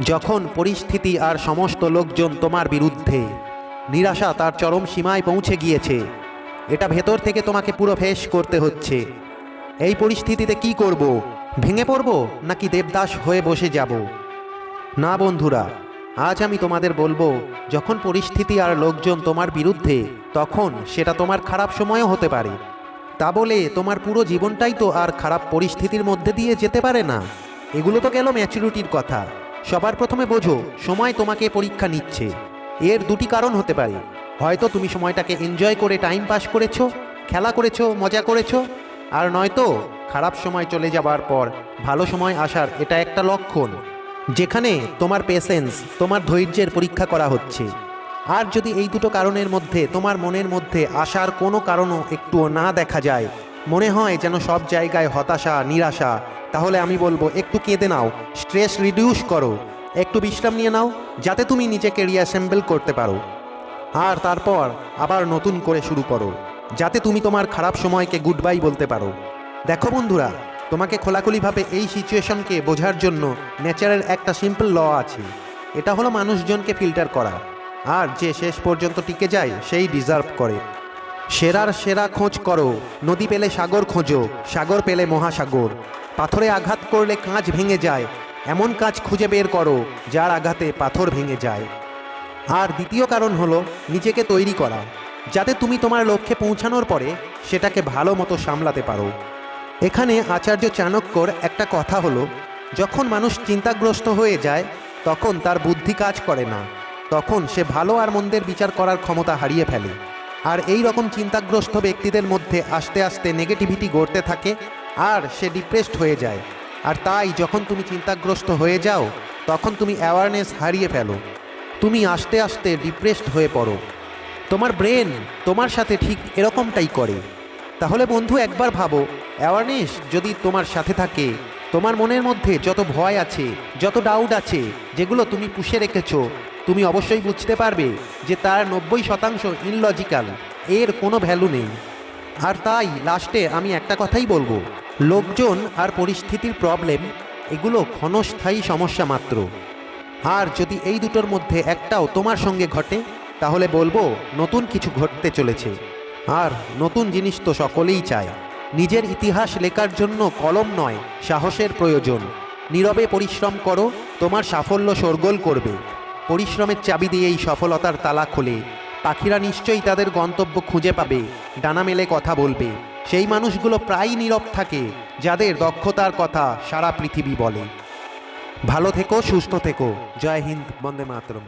যখন পরিস্থিতি আর সমস্ত লোকজন তোমার বিরুদ্ধে, নিরাশা তার চরম সীমায় পৌঁছে গিয়েছে, এটা ভেতর থেকে তোমাকে পুরো ফেস করতে হচ্ছে। এই পরিস্থিতিতে কি করব? ভেঙে পড়ব নাকি দেবদাস হয়ে বসে যাব? না বন্ধুরা, আজ আমি তোমাদের বলবো, যখন পরিস্থিতি আর লোকজন তোমার বিরুদ্ধে, তখন সেটা তোমার খারাপ সময়ও হতে পারে। তা বলে তোমার পুরো জীবনটাই তো আর খারাপ পরিস্থিতির মধ্যে দিয়ে যেতে পারে না। এগুলো তো গেল ম্যাচুরিটির কথা। সবার প্রথমে বোঝো, সময় তোমাকে পরীক্ষা নিচ্ছে। এর দুটি কারণ হতে পারে। হয়তো তুমি সময়টাকে এনজয় করে টাইম পাস করেছো, খেলা করেছো, মজা করেছো, আর নয়তো খারাপ সময় চলে যাবার পর ভালো সময় আসার এটা একটা লক্ষণ, যেখানে তোমার পেশেন্স, তোমার ধৈর্যের পরীক্ষা করা হচ্ছে। আর যদি এই দুটো কারণের মধ্যে তোমার মনের মধ্যে আসার কোনো কারণও একটুও না দেখা যায়, মনে হয় যেন সব জায়গায় হতাশা, নিরাশা, তাহলে আমি বলবো একটু কেঁদে নাও, স্ট্রেস রিডিউস করো, একটু বিশ্রাম নিয়ে নাও, যাতে তুমি নিজেকে রিঅ্যাসেম্বল করতে পারো। আর তারপর আবার নতুন করে শুরু করো, যাতে তুমি তোমার খারাপ সময়কে গুড বাই বলতে পারো। দেখো বন্ধুরা, তোমাকে খোলাখুলিভাবে এই সিচুয়েশনকে বোঝার জন্য নেচারের একটা সিম্পল ল আছে। এটা হলো মানুষজনকে ফিল্টার করা, আর যে শেষ পর্যন্ত টিকে যায় সেই ডিজার্ভ করে। সেরার সেরা খোঁজ করো, নদী পেলে সাগর খোঁজো, সাগর পেলে মহাসাগর। পাথরে আঘাত করলে কাঁচ ভেঙে যায়, এমন কাঁচ খুঁজে বের করো যার আঘাতে পাথর ভেঙে যায়। আর দ্বিতীয় কারণ হলো নিজেকে তৈরি করা, যাতে তুমি তোমার লক্ষ্যে পৌঁছানোর পরে সেটাকে ভালো মতো সামলাতে পারো। এখানে আচার্য চাণক্যর একটা কথা হলো, যখন মানুষ চিন্তাগ্রস্ত হয়ে যায়, তখন তার বুদ্ধি কাজ করে না, তখন সে ভালো আর মন্দের বিচার করার ক্ষমতা হারিয়ে ফেলে। আর এই রকম চিন্তাগ্রস্ত ব্যক্তিদের মধ্যে আস্তে আস্তে নেগেটিভিটি গড়তে থাকে, আর সে ডিপ্রেসড হয়ে যায়। আর তাই যখন তুমি চিন্তাগ্রস্ত হয়ে যাও, তখন তুমি অ্যাওয়ারনেস হারিয়ে ফেলো, তুমি আস্তে আস্তে ডিপ্রেসড হয়ে পড়ো। তোমার ব্রেন তোমার সাথে ঠিক এরকমটাই করে। তাহলে বন্ধু, একবার ভাবো, অ্যাওয়ারনেস যদি তোমার সাথে থাকে, তোমার মনের মধ্যে যত ভয় আছে, যত ডাউট আছে, যেগুলো তুমি পুষে রেখেছো, তুমি অবশ্যই বুঝতে পারবে যে তার 90% ইনলজিক্যাল, এর কোনো ভ্যালু নেই। আর তাই লাস্টে আমি একটা কথাই বলবো, লোকজন আর পরিস্থিতির প্রবলেম, এগুলো ক্ষণস্থায়ী সমস্যা মাত্র। আর যদি এই দুটোর মধ্যে একটাও তোমার সঙ্গে ঘটে, তাহলে বলবো নতুন কিছু ঘটতে চলেছে। আর নতুন জিনিস তো সকলেই চায়। নিজের ইতিহাস লেখার জন্য কলম নয়, সাহসের প্রয়োজন। নীরবে পরিশ্রম করো, তোমার সাফল্য শোরগোল করবে। পরিশ্রমের চাবি দিয়েই সফলতার তালা খোলে। পাখিরা নিশ্চয়ই তাদের গন্তব্য খুঁজে পাবে, ডানা মেলে কথা বলবে। সেই মানুষগুলো প্রায়ই নীরব থাকে, যাদের দক্ষতার কথা সারা পৃথিবী বলে। ভালো থেকো, সুস্থ থেকো। জয় হিন্দ, বন্দে মাতরম।